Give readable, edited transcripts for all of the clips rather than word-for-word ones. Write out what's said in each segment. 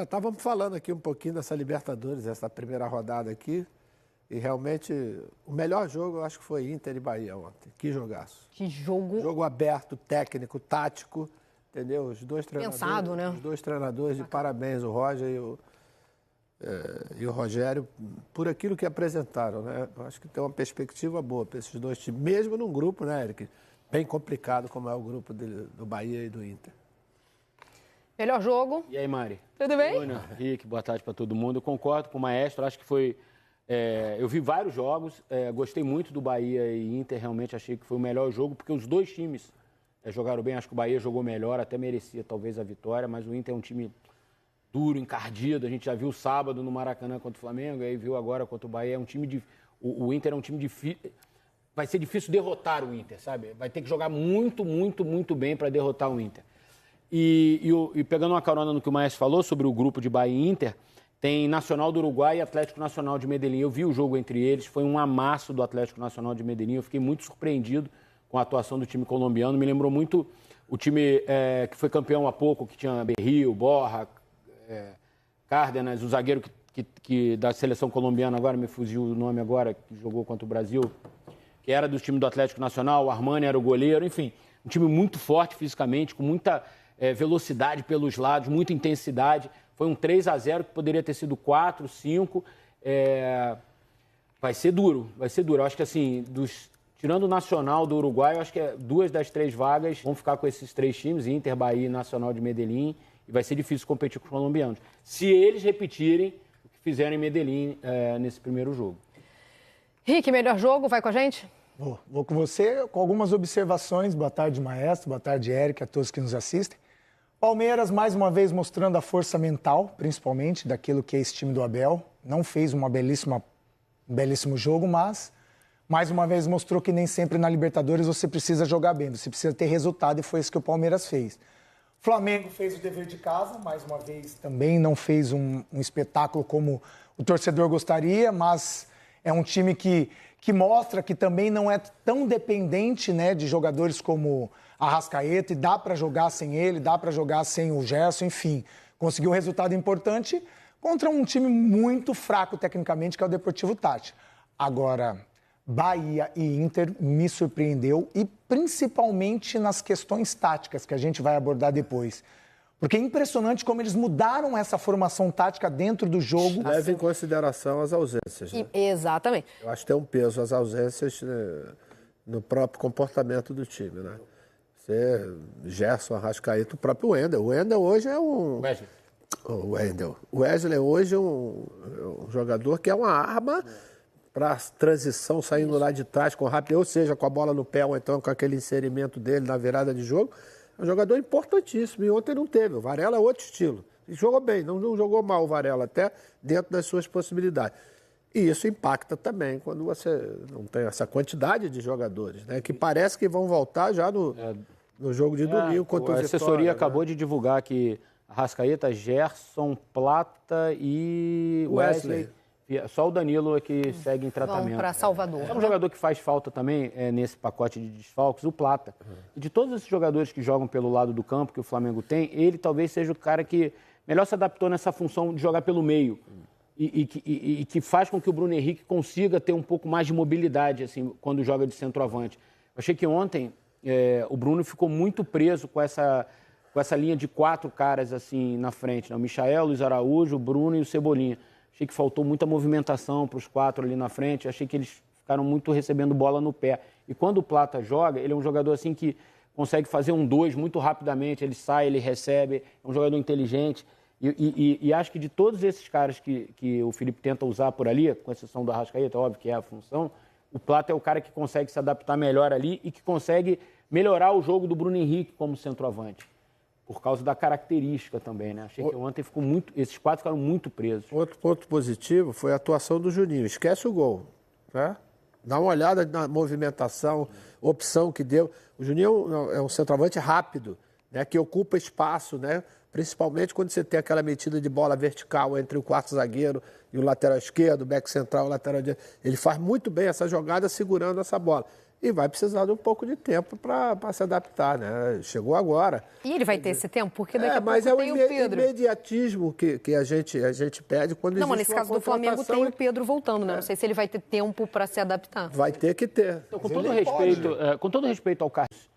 Estávamos falando aqui um pouquinho dessa Libertadores, essa primeira rodada aqui. E realmente, o melhor jogo eu acho que foi Inter e Bahia ontem. Que jogaço. Que jogo. Jogo aberto, técnico, tático, entendeu? Os dois treinadores. Pensado, né? Os dois treinadores, de parabéns, o Roger e o Rogério, por aquilo que apresentaram, né? Eu acho que tem uma perspectiva boa para esses dois times, mesmo num grupo, né, Eric? Bem complicado como é o grupo do Bahia e do Inter. Melhor jogo. E aí, Mari? Tudo bem? Júnior, Rick, boa tarde para todo mundo. Eu concordo com o Maestro, acho que foi... eu vi vários jogos, gostei muito do Bahia e Inter, realmente achei que foi o melhor jogo, porque os dois times jogaram bem, acho que o Bahia jogou melhor, até merecia talvez a vitória, mas o Inter é um time duro, encardido, a gente já viu sábado no Maracanã contra o Flamengo, aí viu agora contra o Bahia, é um time o Inter é um time difícil, vai ser difícil derrotar o Inter, sabe? Vai ter que jogar muito, muito, muito bem para derrotar o Inter. E pegando uma carona no que o Maestro falou sobre o grupo de Bahia e Inter, tem Nacional do Uruguai e Atlético Nacional de Medellín. Eu vi o jogo entre eles, foi um amasso do Atlético Nacional de Medellín. Eu fiquei muito surpreendido com a atuação do time colombiano. Me lembrou muito o time que foi campeão há pouco, que tinha Berrio, Borja, Cárdenas, o zagueiro que da seleção colombiana, agora me fugiu o nome agora, que jogou contra o Brasil, que era do time do Atlético Nacional, o Armani era o goleiro, enfim, um time muito forte fisicamente, com muita velocidade pelos lados, muita intensidade. Foi um 3-0 que poderia ter sido 4, 5. Vai ser duro, vai ser duro. Eu acho que, assim, tirando o Nacional do Uruguai, eu acho que 2 das 3 vagas vão ficar com esses 3 times, Inter, Bahia e Nacional de Medellín, e vai ser difícil competir com os colombianos. Se eles repetirem o que fizeram em Medellín nesse primeiro jogo. Rick, melhor jogo, vai com a gente? Vou com você, com algumas observações. Boa tarde, Maestro. Boa tarde, Eric, a todos que nos assistem. Palmeiras, mais uma vez, mostrando a força mental, principalmente, daquilo que é esse time do Abel. Não fez um belíssimo jogo, mas, mais uma vez, mostrou que nem sempre na Libertadores você precisa jogar bem, você precisa ter resultado, e foi isso que o Palmeiras fez. Flamengo fez o dever de casa, mais uma vez, também não fez um espetáculo como o torcedor gostaria, mas é um time que mostra que também não é tão dependente, né, de jogadores como Arrascaeta, e dá para jogar sem ele, dá para jogar sem o Gerson, enfim. Conseguiu um resultado importante contra um time muito fraco tecnicamente, que é o Deportivo Táchira. Agora, Bahia e Inter me surpreendeu, e principalmente nas questões táticas, que a gente vai abordar depois. Porque é impressionante como eles mudaram essa formação tática dentro do jogo. Leva em consideração as ausências, né? Exatamente. Eu acho que tem um peso as ausências, né, no próprio comportamento do time, né? Gerson, Arrascaeta, o próprio Wendel. O Wendel hoje é um... O Wesley hoje é um jogador que é uma arma para transição, saindo lá de trás com rápido, ou seja, com a bola no pé, ou então com aquele inserimento dele na virada de jogo. É um jogador importantíssimo, e ontem não teve. O Varela é outro estilo. E jogou bem, não jogou mal o Varela, até dentro das suas possibilidades. E isso impacta também quando você não tem essa quantidade de jogadores, né? Que parece que vão voltar já no jogo de domingo contra o Vitória. A assessoria acabou né? de divulgar que Arrascaeta, Gerson, Plata e Wesley. Só o Danilo é que segue em tratamento. Vão para Salvador. É um jogador que faz falta também nesse pacote de desfalques, o Plata. E de todos esses jogadores que jogam pelo lado do campo que o Flamengo tem, ele talvez seja o cara que melhor se adaptou nessa função de jogar pelo meio. E que faz com que o Bruno Henrique consiga ter um pouco mais de mobilidade assim, quando joga de centroavante. Eu achei que ontem o Bruno ficou muito preso com essa linha de 4 caras assim na frente, né? O Michael, o Luiz Araújo, o Bruno e o Cebolinha. Achei que faltou muita movimentação para os 4 ali na frente. Achei que eles ficaram muito recebendo bola no pé. E quando o Plata joga, ele é um jogador assim que consegue fazer um 2 muito rapidamente. Ele sai, ele recebe. É um jogador inteligente. E acho que de todos esses caras que o Felipe tenta usar por ali, com exceção do Arrascaeta, óbvio que é a função, o Plata é o cara que consegue se adaptar melhor ali e que consegue melhorar o jogo do Bruno Henrique como centroavante. Por causa da característica também, né? Achei que ontem esses 4 ficaram muito presos. Outro ponto positivo foi a atuação do Juninho. Esquece o gol, né? Dá uma olhada na movimentação, opção que deu. O Juninho é um centroavante rápido, né? Que ocupa espaço, né? Principalmente quando você tem aquela metida de bola vertical entre o quarto zagueiro e o lateral esquerdo, o back central, o lateral direito. Ele faz muito bem essa jogada segurando essa bola. e vai precisar de um pouco de tempo para se adaptar, né? Chegou agora. E ele vai ter esse tempo? Porque daqui a pouco mas é o tem o Pedro. imediatismo que a gente pede quando existe Não, mas nesse caso do Flamengo tem o Pedro voltando, né? Não sei se ele vai ter tempo para se adaptar. Vai ter que ter. Então, com todo respeito ao Carlos,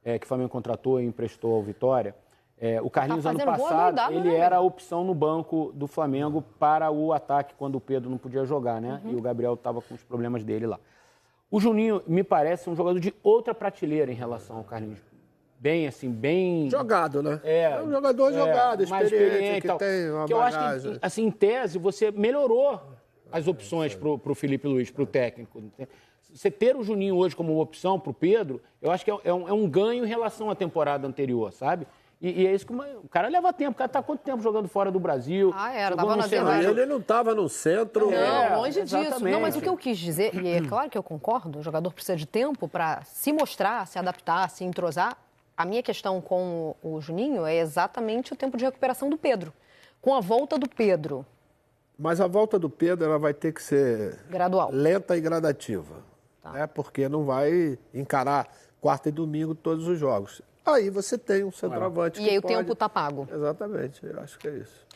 que o Flamengo contratou e emprestou ao Vitória, o Carlinhos, ano passado, ele era a opção no banco do Flamengo para o ataque, quando o Pedro não podia jogar, né? E o Gabriel estava com os problemas dele lá. O Juninho, me parece, um jogador de outra prateleira em relação ao Carlinhos. Bem... Jogado, né? É um jogador jogado, experiente, que tem uma bagagem. Eu acho que, assim, em tese, você melhorou as opções para o Felipe Luiz, para o técnico. Você ter o Juninho hoje como uma opção para o Pedro, eu acho que é um ganho em relação à temporada anterior, sabe? E é isso que o cara leva tempo. O cara está há quanto tempo jogando fora do Brasil? Ele não estava no centro. Não, longe disso. Não, mas o que eu quis dizer, e é claro que eu concordo, o jogador precisa de tempo para se mostrar, se adaptar, se entrosar. A minha questão com o Juninho é exatamente o tempo de recuperação do Pedro. Com a volta do Pedro. Mas a volta do Pedro ela vai ter que ser gradual, lenta e gradativa. Tá. Né? Porque não vai encarar quarta e domingo todos os jogos. Aí você tem um centroavante. E aí o tempo está pago. Exatamente, eu acho que é isso.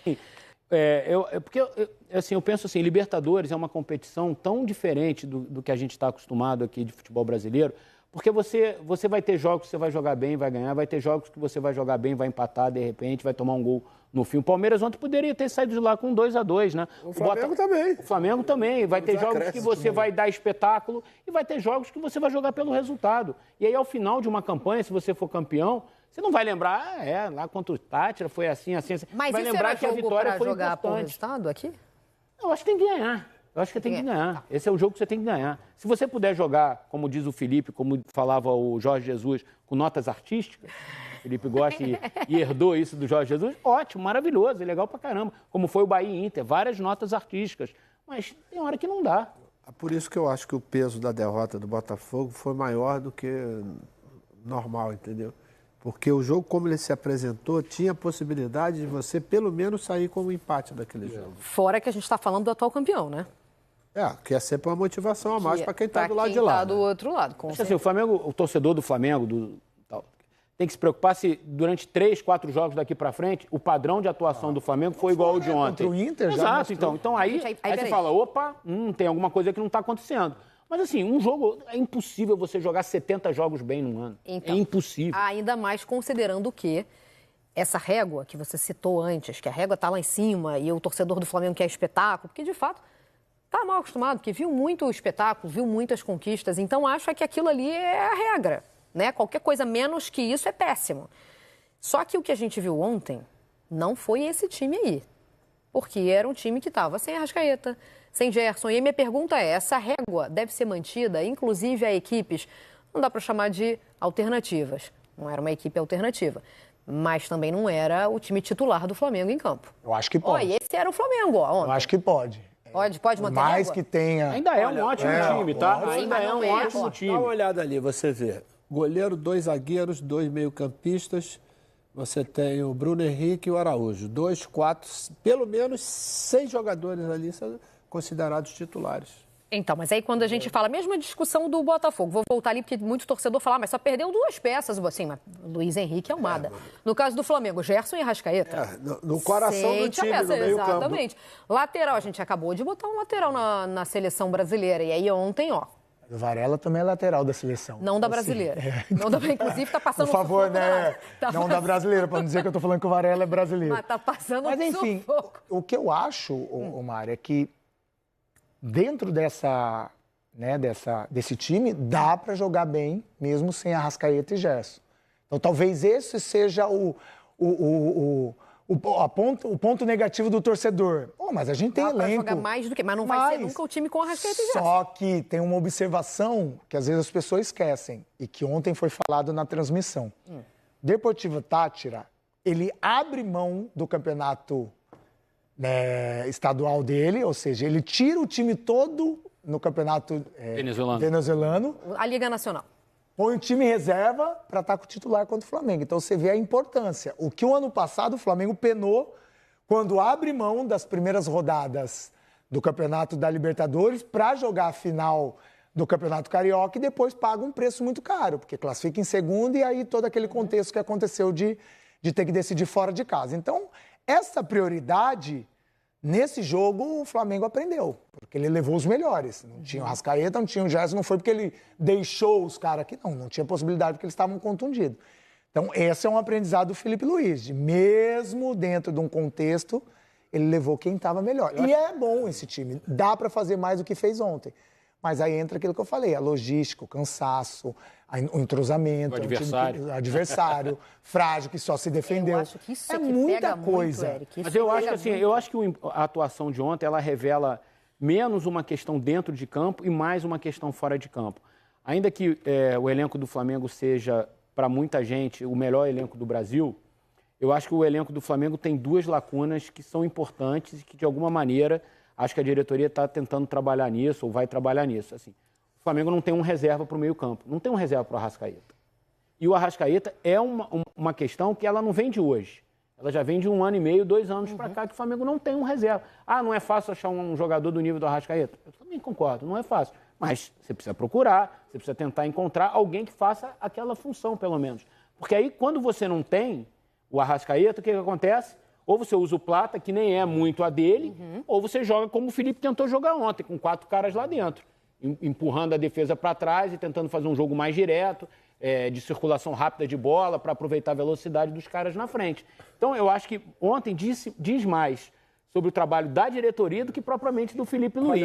Eu penso assim, Libertadores é uma competição tão diferente do que a gente está acostumado aqui de futebol brasileiro, porque você vai ter jogos que você vai jogar bem, vai ganhar, vai ter jogos que você vai jogar bem, vai empatar, de repente, vai tomar um gol no fim. O Palmeiras ontem poderia ter saído de lá com 2-2, né? O Flamengo também. O Flamengo também. Vai ter jogos que você vai dar espetáculo e vai ter jogos que você vai jogar pelo resultado. E aí, ao final de uma campanha, se você for campeão, você não vai lembrar, lá contra o Tátira foi assim. Mas vai isso lembrar era que a vitória foi jogar importante. por resultado aqui? Eu acho que tem que ganhar. Esse é o jogo que você tem que ganhar. Se você puder jogar, como diz o Felipe, como falava o Jorge Jesus, com notas artísticas, o Felipe gosta e herdou isso do Jorge Jesus, ótimo, maravilhoso, é legal pra caramba. Como foi o Bahia e Inter, várias notas artísticas. Mas tem hora que não dá. É por isso que eu acho que o peso da derrota do Botafogo foi maior do que normal, entendeu? Porque o jogo, como ele se apresentou, tinha a possibilidade de você, pelo menos, sair com um empate daquele jogo. Fora que a gente está falando do atual campeão, né? Que é sempre uma motivação a mais para quem está do lado de lá. Tá do outro lado, com assim, o torcedor do Flamengo tem que se preocupar se durante 3, 4 jogos daqui para frente o padrão de atuação do Flamengo foi igual ao de ontem. Contra o Inter já. Exato, então aí você fala, opa, tem alguma coisa que não está acontecendo. Mas assim, um jogo, é impossível você jogar 70 jogos bem num ano. Então, é impossível. Ainda mais considerando que essa régua que você citou antes, que a régua está lá em cima e o torcedor do Flamengo quer espetáculo, porque de fato está mal acostumado, porque viu muito espetáculo, viu muitas conquistas, então acha que aquilo ali é a regra, né? Qualquer coisa menos que isso é péssimo. Só que o que a gente viu ontem não foi esse time aí, porque era um time que estava sem Arrascaeta, sem Gerson. E aí minha pergunta é, essa régua deve ser mantida, inclusive a equipes, não dá para chamar de alternativas, não era uma equipe alternativa, mas também não era o time titular do Flamengo em campo. Eu acho que pode. E esse era o Flamengo, ontem. Eu acho que pode. Pode manter mais régua? que tenha... Ainda é um ótimo time, tá? Ainda é um ótimo time. Dá uma olhada ali, você vê. Goleiro, 2 zagueiros, 2 meio-campistas. Você tem o Bruno Henrique e o Araújo. 2, 4, pelo menos 6 jogadores ali são considerados titulares. Então, mas aí quando a gente fala, mesma discussão do Botafogo, vou voltar ali porque muito torcedor fala, mas só perdeu 2 peças, assim, mas Luiz Henrique é Almada. No caso do Flamengo, Gerson e Arrascaeta. No coração do time, no meio campo. Exatamente. Lateral, a gente acabou de botar um lateral na seleção brasileira, e aí ontem, ó. O Varela também é lateral da seleção. Não da brasileira. Não da, inclusive, está passando por favor, né? Tá não da brasileira, para não dizer que eu estou falando que o Varela é brasileiro. Mas está passando Mas, enfim, sufoco. O que eu acho, Mário, é que dentro desse time, dá para jogar bem, mesmo sem Arrascaeta e Gerson. Então, talvez esse seja o ponto negativo do torcedor. Mas a gente tem elenco. Vai jogar mais do que, mas não vai ser nunca o time com Arrascaeta e Gerson. Só que tem uma observação que às vezes as pessoas esquecem e que ontem foi falado na transmissão. Deportivo Táchira, ele abre mão do campeonato estadual dele, ou seja, ele tira o time todo no campeonato venezuelano. A Liga Nacional. Põe o time reserva para estar com o titular contra o Flamengo. Então você vê a importância. O que o ano passado o Flamengo penou quando abre mão das primeiras rodadas do Campeonato da Libertadores para jogar a final do Campeonato Carioca e depois paga um preço muito caro, porque classifica em segundo e aí todo aquele contexto que aconteceu de ter que decidir fora de casa. Então, essa prioridade, nesse jogo, o Flamengo aprendeu, porque ele levou os melhores. Não tinha o Arrascaeta, não tinha o Gerson, não foi porque ele deixou os caras aqui, não tinha possibilidade porque eles estavam contundidos. Então, esse é um aprendizado do Felipe Luiz, de mesmo dentro de um contexto, ele levou quem estava melhor. E é bom esse time, dá para fazer mais do que fez ontem. Mas aí entra aquilo que eu falei, a logística, o cansaço, o entrosamento, o adversário frágil que só se defendeu. Eu acho que isso é muita coisa. Muito, Eric. Mas eu acho que a atuação de ontem, ela revela menos uma questão dentro de campo e mais uma questão fora de campo. Ainda que o elenco do Flamengo seja, para muita gente, o melhor elenco do Brasil, eu acho que o elenco do Flamengo tem duas lacunas que são importantes e que, de alguma maneira, acho que a diretoria está tentando trabalhar nisso ou vai trabalhar nisso. Assim, o Flamengo não tem um reserva para o meio-campo, não tem um reserva para o Arrascaeta. E o Arrascaeta é uma questão que ela não vem de hoje. Ela já vem de 1 ano e meio, 2 anos para cá, que o Flamengo não tem um reserva. Ah, não é fácil achar um jogador do nível do Arrascaeta? Eu também concordo, não é fácil. Mas você precisa procurar, você precisa tentar encontrar alguém que faça aquela função, pelo menos. Porque aí, quando você não tem o Arrascaeta, o que acontece? Ou você usa o Plata, que nem é muito a dele, ou você joga como o Felipe tentou jogar ontem, com 4 caras lá dentro, empurrando a defesa para trás e tentando fazer um jogo mais direto, de circulação rápida de bola, para aproveitar a velocidade dos caras na frente. Então, eu acho que ontem diz mais sobre o trabalho da diretoria do que propriamente do Felipe Luiz.